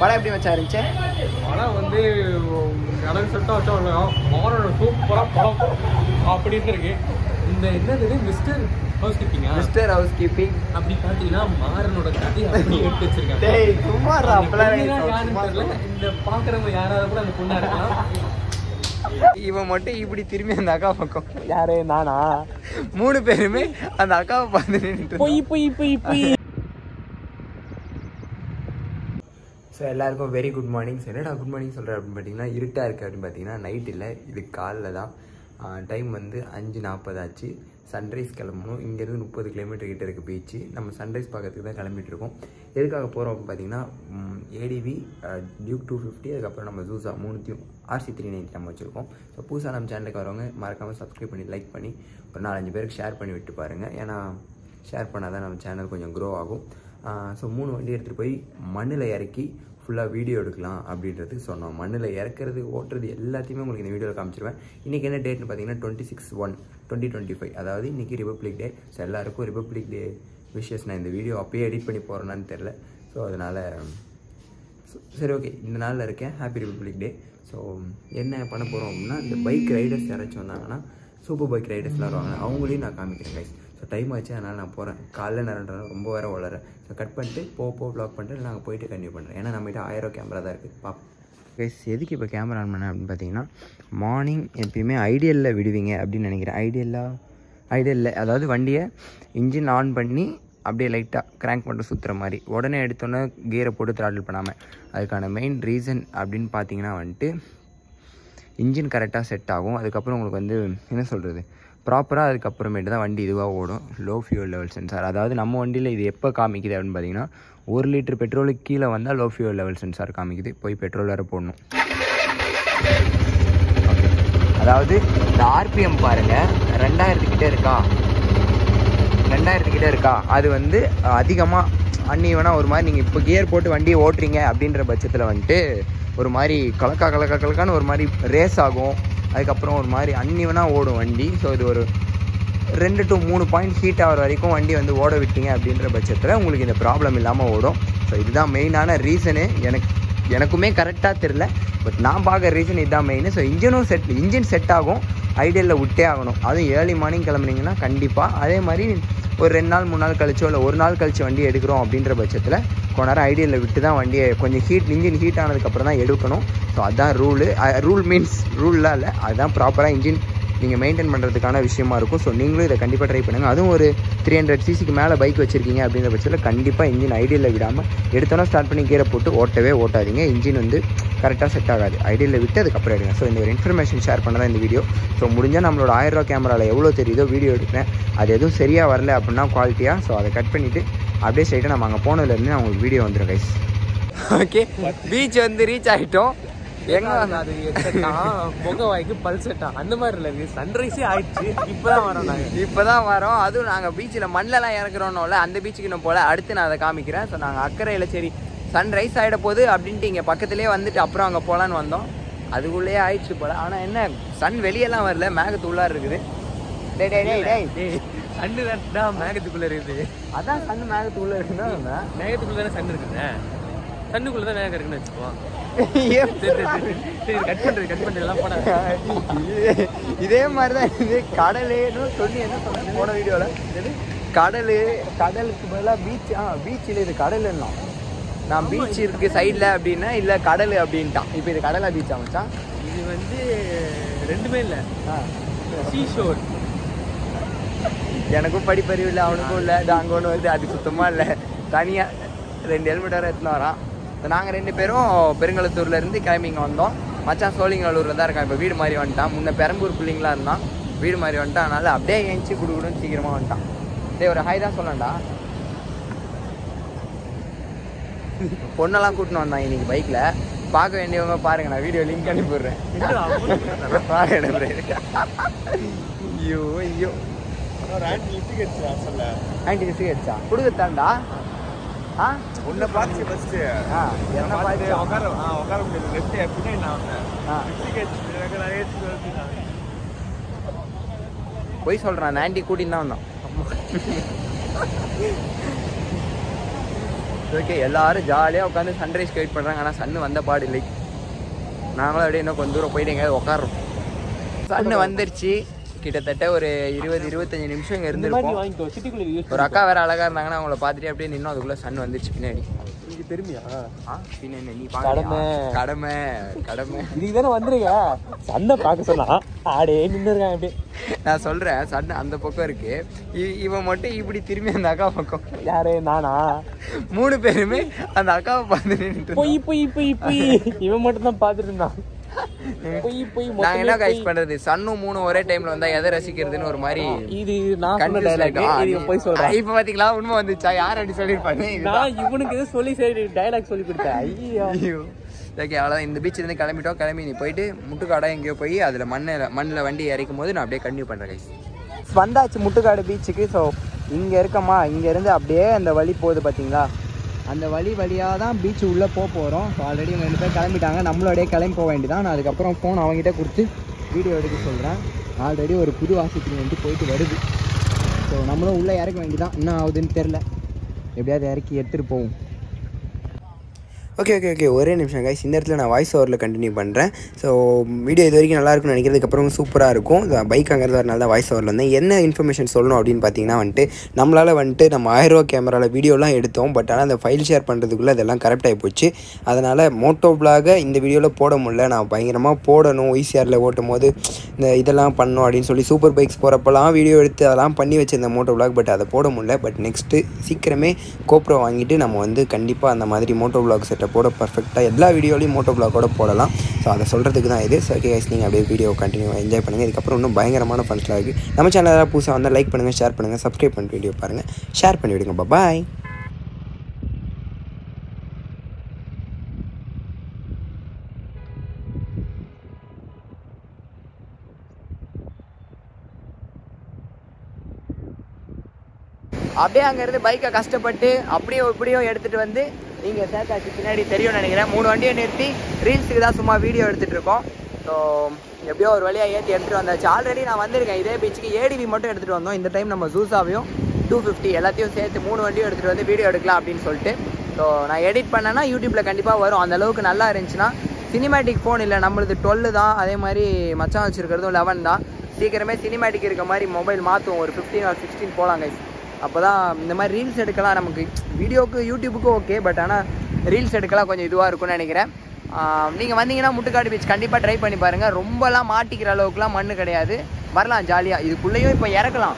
படம் எப்படி மச்சான் இருந்துச்சு? படம் வந்து எனக்கு செட்டாக வச்சா மாறோட சூப்பராக படம் அப்படின்னு இருக்கு. இந்த என்னது மிஸ்டர் ஹவுஸ் கீப்பிங் அப்படி பார்த்தீங்கன்னா மாறனோட கதையை அப்படி எடுத்து வச்சிருக்காங்க. இந்த பார்க்குறவங்க யாராவது கூட அந்த பொண்ணா இருக்கலாம். இவன் மட்டும் இப்படி திரும்பி அந்த அக்கா பக்கம் யாரு நானா 3 பேருமே அந்த அக்காவை பார்த்து நின்றுட்டு பொய் ஸோ எல்லாருக்கும் வெரி குட் மார்னிங். ஸோ என்னடா குட் மார்னிங் சொல்கிறேன் அப்படின்னு பார்த்தீங்கன்னா இருட்டாக இருக்குது அப்படின்னு பார்த்தீங்கன்னா நைட் இல்லை, இது காலைல தான். டைம் வந்து 5:40 ஆச்சு. சன்ரைஸ் கிளம்பணும். இங்கேருந்து 30 கிலோமீட்டர் கிட்ட இருக்குது பீச்சு. நம்ம சன்ரைஸ் பார்க்கறதுக்கு தான் கிளம்பிட்டுருக்கோம். எதுக்காக போகிறோம் அப்படின்னு பார்த்தீங்கன்னா ADV டியூக் 250 அதுக்கப்புறம் நம்ம ஜூஸா 3த்தையும் RC 390 நம்ம வச்சுருக்கோம். ஸோ புதுசாக நம்ம சேனலுக்கு வரவங்க மறக்காமல் சப்ஸ்கிரைப் பண்ணி லைக் பண்ணி ஒரு 4-5 பேருக்கு ஷேர் பண்ணி விட்டு பாருங்கள். ஏன்னா ஷேர் பண்ணால் தான் நம்ம சேனல் கொஞ்சம் க்ரோ ஆகும். ஸோ 3 வண்டி எடுத்துகிட்டு போய் மண்ணில் இறக்கி ஃபுல்லாக வீடியோ எடுக்கலாம் அப்படின்றதுக்கு சொன்னோம். மண்ணில் இறக்குறது ஓட்டுறது எல்லாத்தையுமே உங்களுக்கு இந்த வீடியோவில் காமிச்சிருவேன். இன்றைக்கி என்ன டேட்னு பார்த்தீங்கன்னா 26/1/2025, அதாவது இன்றைக்கி ரிபப்ளிக் டே. ஸோ எல்லாருக்கும் ரிபப்ளிக் டே விஷஸ். நான் இந்த வீடியோ அப்பயே எடிட் பண்ணி போகிறேன்னான்னு தெரில. ஸோ அதனால் சரி ஓகே, இந்த நாளில் இருக்கேன். ஹாப்பி ரிபப்ளிக் டே. ஸோ என்ன பண்ண போகிறோம் அப்படின்னா இந்த பைக் ரைடர்ஸ் யாராச்சும் வந்தாங்கன்னா சூப்பர் பைக் ரைடர்ஸ்லாம் வருவாங்க, அவங்களையும் நான் காமிக்கிறேன் கைஸ். ஸோ டைம் ஆச்சு, அதனால் நான் போகிறேன். காலைல நேரம் ரொம்ப வேறு வளரேன். ஸோ கட் பண்ணிட்டு வ்ளாக் பண்ணிட்டு நாங்கள் போயிட்டு கன்டினியூ பண்ணுறேன். ஏன்னா நம்மகிட்ட 1000 கேமரா தான் இருக்குது. கைஸ் எதுக்கு இப்போ கேமரா ஆன் பண்ணேன் அப்படின்னு பார்த்தீங்கன்னா மார்னிங் எப்பயுமே ஐடியலில் விடுவீங்க அப்படின்னு நினைக்கிறேன். ஐடியலில் அதாவது வண்டியை இன்ஜின் ஆன் பண்ணி அப்படியே லைட்டாக கிராங்க் பண்ணிட்டு சுற்றுற மாதிரி உடனே எடுத்தோன்னே கியரை போட்டு த்ராட்டில் பண்ணாமல். அதுக்கான மெயின் ரீசன் அப்படின்னு பார்த்தீங்கன்னா வந்துட்டு இன்ஜின் கரெக்டாக செட் ஆகும். அதுக்கப்புறம் உங்களுக்கு வந்து என்ன சொல்கிறது ப்ராப்பராக அதுக்கப்புறமேட்டு தான் வண்டி இதுவாக ஓடும். லோ ஃபியூல் லெவல் சென்சார், அதாவது நம்ம வண்டியில் இது எப்போ காமிக்குது அப்படின்னு பார்த்தீங்கன்னா 1 லிட்டர் பெட்ரோலுக்கு கீழே வந்தால் லோ ஃபியூல் லெவல் சென்சார் காமிக்குது. போய் பெட்ரோல் வேறு போடணும். ஓகே, அதாவது இந்த RPM பாருங்கள் 2000 கிட்டே இருக்கா. அது வந்து அதிகமாக அன்னீவனாக ஒரு மாதிரி நீங்கள் இப்போ கியர் போட்டு வண்டியை ஓட்டுறீங்க அப்படின்ற பட்சத்தில் வந்துட்டு ஒரு மாதிரி கலக்கான்னு ஒரு மாதிரி ரேஸ் ஆகும். அதுக்கப்புறம் ஒரு மாதிரி அன்னீவனாக ஓடும் வண்டி. ஸோ இது ஒரு 2 to 3 பாயிண்ட் ஹீட் ஆகிற வரைக்கும் வண்டி வந்து ஓட விட்டீங்க அப்படின்ற பட்சத்தில் உங்களுக்கு இந்த ப்ராப்ளம் இல்லாமல் ஓடும். ஸோ இதுதான் மெயினான ரீசனு. எனக்குமே கரெக்டாக தெரில, பட் நான் பார்க்குற ரீசன் இதுதான் மெயின். ஸோ இன்ஜின் செட் ஆகும், ஐடியலில் விட்டே ஆகணும். அதுவும் ஏர்லி மார்னிங் கிளம்புனீங்கன்னா கண்டிப்பாக. அதே மாதிரி ஒரு 2 நாள் 3 நாள் கழிச்சோ இல்லை 1 நாள் கழிச்சு வண்டி எடுக்கிறோம் அப்படின்ற பட்சத்தில் கொஞ்ச நேரம் ஐடியலில் விட்டு தான் வண்டியை கொஞ்சம் இன்ஜின் ஹீட் ஆனதுக்கப்புறம் தான் எடுக்கணும். ஸோ அதுதான் ரூல் மீன்ஸ் ரூல்லாம் இல்லை, அதுதான் ப்ராப்பராக இன்ஜின் நீங்கள் மெயின்டைன் பண்ணுறதுக்கான விஷயமா இருக்கும். ஸோ நீங்களும் இதை கண்டிப்பாக ட்ரை பண்ணுங்கள். அதுவும் ஒரு 300 cc மேலே பைக் வச்சுருக்கீங்க அப்படின்ற பட்சத்தில் கண்டிப்பாக இன்ஜின் ஐடியலில் விடாமல் எடுத்தோன்னா ஸ்டார்ட் பண்ணி கீரை போட்டு ஓட்டாதீங்க. இன்ஜின் வந்து கரெக்டாக செட் ஆகாது. ஐடியலில் விட்டு அதுக்கப்புறம் எடுங்க. ஸோ இந்த ஒரு இன்ஃபர்மேஷன் ஷேர் பண்ண தான் இந்த வீடியோ. ஸோ முடிஞ்சால் நம்மளோட 1000 ரூபா கேமராவில் எவ்வளோ தெரியுதோ வீடியோ எடுக்கிறேன். அது எதுவும் சரியாக வரல அப்படின்னா குவாலிட்டியாக. ஸோ அதை கட் பண்ணிவிட்டு அப்படியே ஸ்ட்ரைட்டாக நம்ம அங்கே போனதுலேருந்து நான் உங்களுக்கு வீடியோ வந்துடும் கைஸ். ஓகே, பீச் வந்து ரீச் ஆகிட்டோம். எங்க அது பொங்கவாய்க்கு பல்செட்டா அந்த மாதிரி இல்லை, சன்ரைஸே ஆயிடுச்சு. இப்போதான் வரோம். அதுவும் நாங்கள் பீச்சில் மண்ணெல்லாம் இறக்குறோம்ல, அந்த பீச்சுக்கு இன்னும் போல. அடுத்து நான் அதை காமிக்கிறேன். ஸோ நாங்கள் அக்கறையில் சரி சன்ரைஸ் ஆகிட போகுது அப்படின்ட்டு இங்கே பக்கத்துலேயே வந்துட்டு அப்புறம் அங்கே போகலான்னு வந்தோம். அதுக்குள்ளேயே ஆயிடுச்சு போல. ஆனால் என்ன சன் வெளியெல்லாம் வரல, மேகத்துள்ளார் இருக்குது. சன்னு தான் மேகத்துக்குள்ளே இருக்குது. அதான் சன் மேகத்துக்குள்ளே இருக்குன்னா மேகத்துக்குள்ளே தானே சன் இருக்குங்க. சன்னுக்குள்ளே தான் மேகம் இருக்குன்னு வச்சுக்குவோம். இதே மாதிரிதான் இது. கடலுன்னு சொல்லி என்ன சொன்ன போன வீடியோவில் கடலுக்கு பதிலாக பீச்சில் இது கடலுன்னா நான் பீச் இருக்கு சைடில் அப்படின்னா இல்லை கடல் அப்படின்ட்டான். இப்போ இது கடலா பீச் அமைச்சான். இது வந்து ரெண்டுமே இல்லை, சீஷோர். எனக்கும் படிப்பறிவு இல்லை, அவனுக்கும் இல்லை. இது அங்கே ஒன்று வருது, அது சுத்தமாக இல்லை. தனியாக 2 ஹெல்மெட் வர எடுத்துன்னு வரான். நாங்கள் 2 பேரும் பெருங்களத்தூர்லேருந்து கிளம்பி இங்கே வந்தோம். மச்சான் சோழிங்கநல்லூரில் தான் இருக்கான். இப்போ வீடு மாதிரி வந்துட்டான். முன்ன பெரம்பூர் பிள்ளைங்களா இருந்தான், வீடு மாதிரி வந்துட்டான். அதனால் அப்படியே ஏஞ்சி குடுக்குடுன்னு சீக்கிரமாக வந்துட்டான். டே ஒரு ஹாய் தான் சொல்லண்டா. பொண்ணெல்லாம் கூட்டின்னு வந்தான் இன்னைக்கு பைக்கில். பார்க்க வேண்டியவங்க பாருங்க, நான் வீடியோ லிங்க் அனுப்பிடுறேன். ஐயோ ஆன்டி லிஃப்ட் அடிச்சா கொடுக்கத்தாண்டா. உன்னை பார்த்து ஃபஸ்ட்டு என்ன பார்த்து உட்கார முடியாது. லெஃப்ட் பின்னாடி நான் போய் சொல்கிறான். ஆன்டி கூட்டின்னு தான் வந்தான். ஓகே, எல்லாரும் ஜாலியாக உட்காந்து சன்ரைஸ் வெயிட் பண்ணுறாங்க. ஆனால் சன்னு வந்த பாடு இல்லை. நாங்களும் அப்படியே இன்னும் கொஞ்சம் தூரம் போயிட்டு எங்கேயாவது உட்காரோம். சன்னு வந்துருச்சு. கிட்டத்தட்ட ஒரு 20-25 நிமிஷம் இங்கே இருந்துருக்கோம். ஒரு அக்கா வேறு அழகாக இருந்தாங்கன்னா அவங்கள பார்த்துட்டு அப்படியே நின்னோம். அதுக்குள்ளே சன் வந்துருச்சு பின்னாடி. பெருமையா பின்னாடி நீ கடமை கடமை கடமை இதுக்கு தானே வந்துருங்க. சண்டை பார்க்க சொன்னா ஆடே நின்று இருக்காங்க. அப்படியே நான் சொல்கிறேன், சண்டை அந்த பக்கம் இருக்கு. இவன் மட்டும் இப்படி திரும்பி அந்த அக்கா பக்கம். யாரு? நானா? 3 பேருமே அந்த அக்காவை பார்த்து நின்றுட்டு பொய் பொய் பொய் பொய். இவன் மட்டும் தான் பார்த்துட்டு இருந்தான். பொய் பொய். நாங்கள் என்ன கைஸ் பண்ணுறது? சன்னும் 3 ஒரே டைமில் வந்தால் எதை ரசிக்கிறதுன்னு ஒரு மாதிரி இது நான் சொன்ன டைலாக். இது போய் சொல்கிறேன். இப்போ பார்த்தீங்களா உண்மை வந்துச்சா? யார் அப்படி சொல்லியிருப்பாங்க? நான் இவனுக்கு எது சொல்லி சரி டைலாக் சொல்லி கொடுத்தேன். ஐயோ ஓகே, அவ்வளோதான். இந்த பீச்சிலேருந்து கிளம்பிட்டோம். கிளம்பி நீ போயிட்டு முட்டுக்காடை எங்கேயோ போய் அதில் மண்ணில் வண்டி இறக்கும் போது நான் அப்படியே கண்டினியூ பண்ணுறேன் கைஸ். வந்தாச்சு முட்டுக்காடு பீச்சுக்கு. ஸோ இங்கே இருக்கம்மா, இங்கேருந்து அப்படியே அந்த வழி போகுது பார்த்தீங்களா? அந்த வழியாக தான் பீச்சு உள்ளே போகிறோம். ஸோ ஆல்ரெடி இவங்க 2 பேர் கிளம்பிட்டாங்க. நம்மளும் அப்படியே கிளம்பி போக வேண்டியதான். நான் அதுக்கப்புறம் ஃபோன் அவங்ககிட்ட கொடுத்து வீடியோ எடுக்க சொல்கிறேன். ஆல்ரெடி ஒரு புது ஆஸ்பத்திரி வந்து போயிட்டு வருது. ஸோ நம்மளும் உள்ளே இறக்க வேண்டியதான். என்ன ஆகுதுன்னு தெரில. எப்படியாவது இறக்கி எடுத்துகிட்டு போவோம். ஓகே ஒரே நிமிஷம் கைஸ். இந்த இடத்துல நான் வாய்ஸ் ஓவரில் கண்டினியூ பண்ணுறேன். ஸோ வீடியோ இது வரைக்கும் நல்லாயிருக்கும்னு நினைக்கிறதுக்கப்புறம் சூப்பராக இருக்கும். பைக் அங்கிறது வரனால தான் வாய்ஸ் ஓவரில் வந்தேன். என்ன இன்ஃபர்மேஷன் சொல்லணும் அப்படின்னு பார்த்தீங்கன்னா நம்மளால் நம்ம 1000 ரூபா கேமராவில் வீடியோலாம் எடுத்தோம். பட் ஆனால் அந்த ஃபைல் ஷேர் பண்ணுறதுக்குள்ளே அதெல்லாம் கரெக்ட் ஆகி போச்சு. அதனால் மோட்டோ விளாகை இந்த வீடியோவில் போட முடியல. நான் பயங்கரமாக போடணும். ஈசிஆரில் ஓட்டும் போது இதெல்லாம் பண்ணணும் அப்படின்னு சொல்லி சூப்பர் பைக்ஸ் போகிறப்பெல்லாம் வீடியோ எடுத்து அதெல்லாம் பண்ணி வச்சிருந்த மோட்டோ விளாக். பட் அதை போட முடியல. பட் நெக்ஸ்ட்டு சீக்கிரமே கோப்ரோ வாங்கிட்டு நம்ம கண்டிப்பாக அந்த மாதிரி மோட்டோ விளாக் செட்டை போட பர்ஃபெக்டாக எல்லா வீடியோலையும் மோட்டோ விளாகோட போடலாம். ஸோ அதை சொல்கிறதுக்கு தான் இது. ஸோ ஓகே கைஸ், நீங்கள் அப்படியே வீடியோ கண்டினியூ என்ஜாய் பண்ணுங்கள். இதுக்கப்புறம் இன்னும் பயங்கரமான ஃபன்ஸ்லாம் இருக்குது. நம்ம சேனல் ஏதாவது புதுசாக வந்தால் லைக் பண்ணுங்கள், ஷேர் பண்ணுங்கள், சப்ஸ்கிரைப் பண்ணிட்டு வீடியோ பாருங்கள், ஷேர் பண்ணி விடுங்க. பாய். அப்படியே அங்கேருந்து பைக்கை கஷ்டப்பட்டு அப்படியும் இப்படியும் எடுத்துகிட்டு வந்து இங்கே சேர்த்தாச்சு. பின்னாடி தெரியும்னு நினைக்கிறேன். 3 வண்டியை நிறுத்தி ரீல்ஸுக்கு தான் சும்மா வீடியோ எடுத்துகிட்டு இருக்கோம். ஸோ எப்படியோ ஒரு வழியாக ஏற்றி எடுத்துகிட்டு வந்தாச்சு. ஆல்ரெடி நான் வந்திருக்கேன் இதே பீச்சுக்கு. ஏடிவி மட்டும் எடுத்துகிட்டு வந்தோம். இந்த டைம் நம்ம ஜூஸாவையும் 250 எல்லாத்தையும் சேர்த்து 3 வண்டியும் எடுத்துகிட்டு வந்து வீடியோ எடுக்கலாம் அப்படின்னு சொல்லிட்டு. ஸோ நான் எடிட் பண்ணேன்னா யூடியூப்பில் கண்டிப்பாக வரும். அந்தளவுக்கு நல்லா இருந்துச்சுன்னா. சினிமேட்டிக் ஃபோன் இல்லை, நம்மளுது 12 தான். அதே மாதிரி மச்சான் வச்சுருக்கிறதும் 11 தான். சீக்கிரமே சினிமேட்டிக் இருக்க மாதிரி மொபைல் மாற்றுவோம். ஒரு 15 or 16 போகலாம் கைஸ். அப்போ தான் இந்த மாதிரி ரீல்ஸ் எடுக்கலாம். நமக்கு வீடியோவுக்கு யூடியூபுக்கும் ஓகே. பட் ஆனால் ரீல்ஸ் எடுக்கலாம் கொஞ்சம் இதுவாக இருக்கும்னு நினைக்கிறேன். நீங்கள் வந்தீங்கன்னா முட்டுக்காடு பீச் கண்டிப்பாக ட்ரை பண்ணி பாருங்கள். ரொம்பலாம் மாட்டிக்கிற அளவுக்குலாம் மண் கிடையாது. வரலாம் ஜாலியாக. இதுக்குள்ளேயும் இப்போ இறக்கலாம்.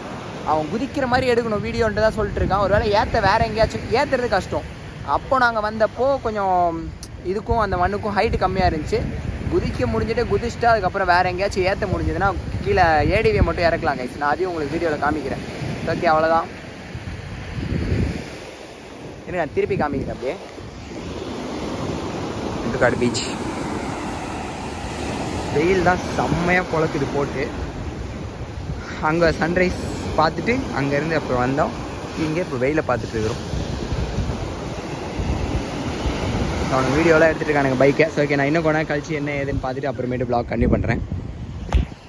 அவன் குதிக்கிற மாதிரி எடுக்கணும் வீடியோன்ட்டு தான் சொல்லிட்டு இருக்கான். ஒரு வேளை வேறு எங்கேயாச்சும் ஏற்றுறது கஷ்டம். அப்போது நாங்கள் வந்தப்போ கொஞ்சம் இதுக்கும் அந்த மண்ணுக்கும் ஹைட்டு கம்மியாக இருந்துச்சு. குதிக்க முடிஞ்சுட்டு குதிச்சுட்டு அதுக்கப்புறம் வேறு எங்கேயாச்சும் ஏற்ற முடிஞ்சதுன்னா கீழே ஏடிவியை மட்டும் இறக்கலாம் கைஸ். நான் அதையும் உங்களுக்கு வீடியோவில் காமிக்கிறேன். ஓகே, அவ்வளோதான். நான் திருப்பி காமிக்கிறேன். அப்படியே முட்டுக்காடு பீச். வெயில் தான் செம்மையாக பொழக்குது போட்டு. அங்கே சன்ரைஸ் பார்த்துட்டு அங்கேருந்து அப்புறம் வந்தோம். இங்கே இப்போ வெயிலை பார்த்துட்டு இருக்கிறோம். அவனுக்கு வீடியோலாம் எடுத்துகிட்டு இருக்கானுங்க பைக்கை. ஸோ ஓகே, நான் இன்னும் கொஞ்ச நேரம் கழிச்சு என்ன ஏதுன்னு பார்த்துட்டு அப்புறமேட்டு ப்ளாக் கண்டினியூ பண்ணுறேன்.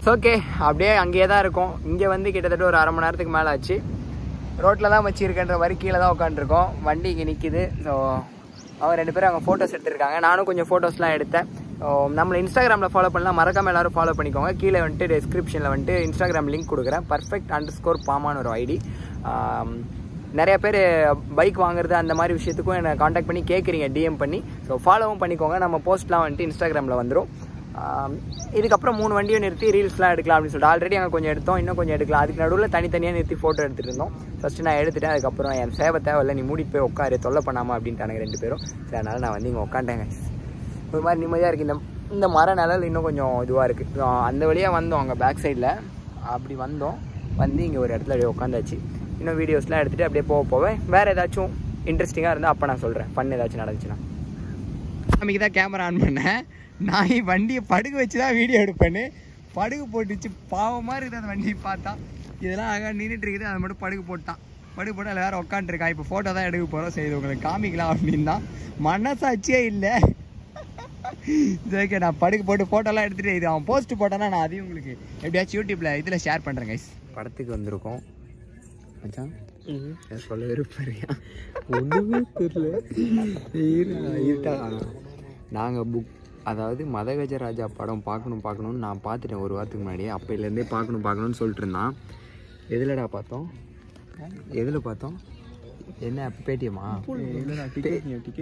ஸோ ஓகே, அப்படியே அங்கேயே தான் இருக்கும். இங்கே கிட்டத்தட்ட ஒரு அரை மணி நேரத்துக்கு மேலே ஆச்சு. ரோட்டில் தான் வச்சுருக்கன்ற மாதிரி கீழே தான் உட்காந்துருக்கோம். வண்டி இங்கே நிற்கிது. ஸோ அவங்க 2 பேரும் அங்கே ஃபோட்டோஸ் எடுத்துருக்காங்க. நானும் கொஞ்சம் ஃபோட்டோஸ்லாம் எடுத்தேன். நம்மளை இன்ஸ்டாகிராமில் ஃபாலோ பண்ணலாம். மறக்காமல் எல்லோரும் ஃபாலோ பண்ணிக்கோங்க. கீழே டிஸ்கிரிப்ஷனில் இன்ஸ்டாகிராம் லிங்க் கொடுக்குறேன். perfect_பாமான்னு ஒரு ஐடி. நிறைய பேர் பைக் வாங்குறது அந்த மாதிரி விஷயத்துக்கும் என்னை காண்டாக்ட் பண்ணி கேட்குறீங்க டிஎம் பண்ணி. ஸோ ஃபாலோவும் பண்ணிக்கோங்க. நம்ம போஸ்ட்லாம் இன்ஸ்டாகிராமில் வந்துடும். இதுக்கப்புறம் 3 வண்டியும் நிறுத்தி ரீல்ஸ்லாம் எடுக்கலாம் அப்படின்னு சொல்லிட்டு ஆல்ரெடி அங்கே கொஞ்சம் எடுத்தோம். இன்னும் கொஞ்சம் எடுக்கலாம். அதுக்கு நடுவில் தனித்தனியாக நிறுத்தி ஃபோட்டோ எடுத்துகிட்டு இருந்தோம். ஃபஸ்ட்டு நான் எடுத்துட்டேன். அதுக்கப்புறம் என் சேவை தேவையில்லை, நீ மூடிட்டு போய் உட்காரு, தொல்லை பண்ணாமல் அப்படின்ட்டானுங்க 2 பேரும். சரி, அதனால் நான் இங்கே உட்காண்டேங்க. ஒரு மாதிரி நிம்மதியாக இருக்குது. இந்த மர நிழல் இன்னும் கொஞ்சம் இதுவாக இருக்குது. அந்த வழியாக வந்தோம். அங்கே பேக் சைடில் அப்படி வந்தோம். இங்கே ஒரு இடத்துல அப்படியே உட்காந்தாச்சு. இன்னும் வீடியோஸ்லாம் எடுத்துகிட்டு அப்படியே போவேன். வேறு ஏதாச்சும் இன்ட்ரெஸ்டிங்காக இருந்தால் அப்போ நான் சொல்கிறேன். ஃபன் ஏதாச்சும் நடந்துச்சுன்னா. நமக்கு தான் கேமரா ஆன் பண்ணேன். நான் வண்டியை படுகு வச்சு தான் வீடியோ எடுப்பேன்னு படுகு போட்டுச்சு. பாவமாக இருக்குது அந்த வண்டியை பார்த்தா. இதெல்லாம் அழகாக நின்றுட்டு இருக்குது. அதை மட்டும் படுகு போட்டான். படுகு போட்டு அதில் வேறு உட்காந்துருக்கான். இப்போ ஃபோட்டோ தான் எடுக்க போகிறோம். சரி, உங்களுக்கு காமிக்கலாம் அப்படின்னு தான். மனசாட்சியே இல்லை. ஓகே, நான் படுகு போட்டு ஃபோட்டோலாம் எடுத்துகிட்டு இது அவன் போஸ்ட் போட்டானா நான் அதையும் உங்களுக்கு எப்படியாச்சும் யூடியூப்பில் இதில் ஷேர் பண்ணுறேன் கைஸ். படத்துக்கு வந்திருக்கோம் மச்சான். சொல்ல விருப்பறியா ஒன்றுமே தெரியல. இருட்டா நாங்கள் அதாவது மதகஜராஜா படம் பார்க்கணும்னு நான் பார்த்துட்டேன் ஒரு வாரத்துக்கு முன்னாடியே. அப்போலேருந்தே பார்க்கணும்னு சொல்லிட்டு இருந்தான். எதுலடா பார்த்தோம்? என்ன பேடிஎம்மா?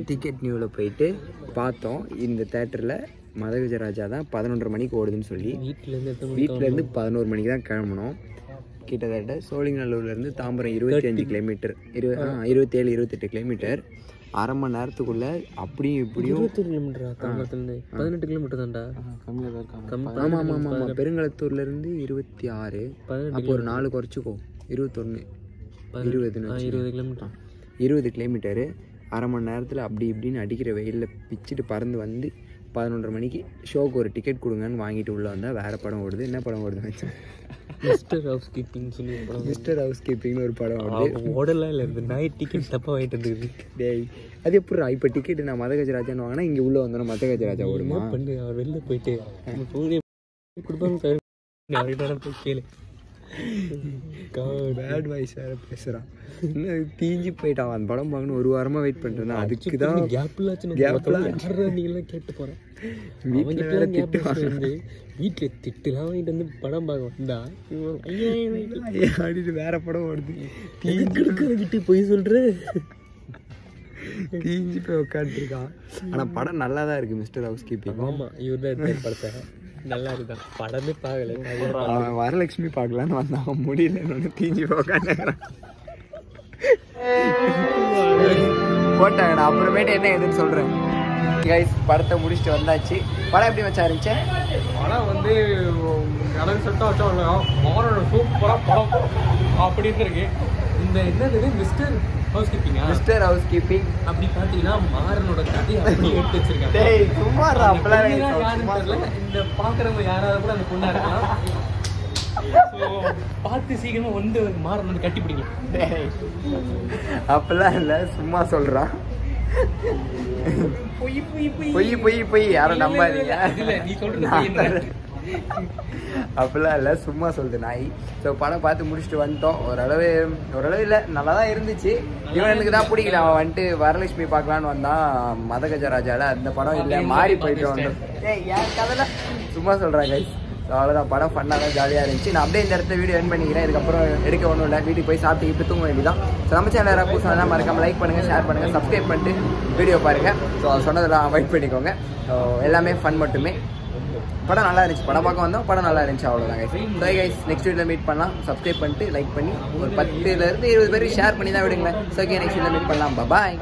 டிக்கெட் நியூவில் போயிட்டு பார்த்தோம். இந்த தேட்டரில் மதகஜராஜா தான் 11:30 மணிக்கு ஓடுதுன்னு சொல்லி வீட்டிலேருந்து 11 மணிக்கு தான் கிளம்பணும். கிட்டத்தட்ட சோழிங்கநல்லூர்லேருந்து தாம்பரம் 25 கிலோமீட்டர், 27-28 கிலோமீட்டர். அரை மணி நேரத்துக்குள்ளே அப்படியும் இப்படியும் 21 கிலோமீட்டரா? தாம்பரத்துலேருந்து 18 கிலோமீட்டர் தான்டா. ஆமாம். பெருங்களத்தூர்லேருந்து 26. அப்போ ஒரு 4 குறைச்சிக்கோ, 21 20 கிலோமீட்டர். 20 கிலோமீட்டரு. அரை மணி நேரத்தில் அப்படி இப்படின்னு அடிக்கிற வெயிலில் பிச்சுட்டு பறந்து வந்து 11:30 மணிக்கு ஷோக்கு ஒரு டிக்கெட் கொடுங்கன்னு வாங்கிட்டு உள்ளே வந்தால் வேறு படம் ஓடுது. என்ன படம் ஓடுது வச்சேன்? மிஸ்டர் ஹவுஸ் கீப்பிங் சொல்லி மிஸ்டர் ஹவுஸ் கீப்பிங்னு ஒரு படம் ஓடுது. ஓடலாம் இல்லை, இந்த நாய் டிக்கெட் தப்பாக வாங்கிட்டு வந்துருக்கு. டேய் அது எப்படா இப்போ டிக்கெட்டு நான் மதகஜராஜான்னு வாங்கினா இங்கே உள்ளே வந்தோன்னா மதகஜராஜா ஓடுமா? பண்ணு, அவர் வெளில போயிட்டு கொடுப்பாங்க போய் கேளு. பேட் வாய்ஸ் வேறு பேசுகிறான். இன்னும் தீஞ்சு போயிட்டான். அந்த படம் பார்க்கணும் ஒரு வாரமாக வெயிட் பண்ணுறேன். அதுக்கு தான் நீங்களாம் கேட்டு போகிறேன். வீட்டில் திட்டுலாம் வாங்கிட்டு வந்து படம் பார்க்க வந்தா அப்படின்னு வேற படம் ஓடுது. கிட்ட போய் சொல்கிறேன். தீஞ்சு போய் உட்காந்துருக்கான். ஆனால் படம் நல்லா தான் இருக்குது மிஸ்டர் ஹவுஸ் கீப்பிங். ஆமாம், இவர் தான் எடுத்த படத்தை. நல்லா இருக்குதான். படமே பார்க்கல. அவன் வரலட்சுமி பார்க்கலான்னு வந்தான், முடியல. தீஞ்சு போய் உட்காந்துக்கிறான். போட்டாங்க. நான் அப்புறமேட்டு என்ன எதுன்னு சொல்கிறேன். கைஸ் படத்தை முடிச்சுட்டு வந்தாச்சு. படம் எப்படி வச்சா இருந்துச்சு? படம் வந்து கடல் செட்டாக வச்சா மாறனோட சூப்பராக படம் அப்படின்னு இருக்கு. இந்த என்னது மிஸ்டர் ஹவுஸ் கீப்பிங் அப்படி பார்த்தீங்கன்னா மாறனோட கதையை அப்படி எடுத்து வச்சிருக்காங்க. இந்த பார்க்குறவங்க யாராவது கூட அந்த பொண்ணா இருக்கலாம். பார்த்து சீக்கிரமா வந்து மாறனோட கட்டி பிடிக்கலாம். அப்பெல்லாம் இல்லை, சும்மா சொல்கிறான். பொய் யாரும் நம்பாதீங்க. நீ சொல்ற அப்படிலாம் இல்லை, சும்மா சொல்லுது நாய். ஸோ படம் பார்த்து முடிச்சுட்டு வந்துட்டோம். ஓரளவு இல்லை, நல்லா தான் இருந்துச்சு. இவனுக்கு தான் பிடிக்கல. அவன் வந்துட்டு வரலட்சுமி பார்க்கலான்னு வந்தான் மதகஜராஜாவில். அந்த படம் இல்லை, மாறி போயிட்டு வந்தோம். ஏன் கதையில் சும்மா சொல்கிறாங்க கைஸ். ஸோ அவ்வளோதான். படம் ஃபன்னாக தான் ஜாலியாக இருந்துச்சு. நான் அப்படியே இந்த இடத்துல வீடியோ என் பண்ணிக்கிறேன். இதுக்கப்புறம் எடுக்க ஒன்றும் இல்லை, வீட்டுக்கு போய் சாப்பிட்டு இப்படி தூங்க வேண்டியதான். ஸோ நம்ம சேனல் யாராவது புதுசாக மறக்காமல் லைக் பண்ணுங்கள், ஷேர் பண்ணுங்கள், சப்ஸ்கிரைப் பண்ணிட்டு வீடியோ பாருங்கள். ஸோ சொன்னதெல்லாம் அவாய்ட் பண்ணிக்கோங்க. ஸோ எல்லாமே ஃபன் மட்டுமே. படம் நல்லா இருந்துச்சு. படம் பார்க்க வந்தோம், படம் நல்லா இருந்துச்சு. அவ்வளோதான் கைஸ். ஸோ கைஸ் நெக்ஸ்ட் வீடியோவில் மீட் பண்ணலாம். சப்ஸ்கிரைப் பண்ணிட்டு லைக் பண்ணி ஒரு 10 to 20 பேருக்கு ஷேர் பண்ணி தான் விடுங்களேன். ஸோ ஓகே, நெக்ஸ்ட் வீடியோவில் மீட் பண்ணலாம். பாய்.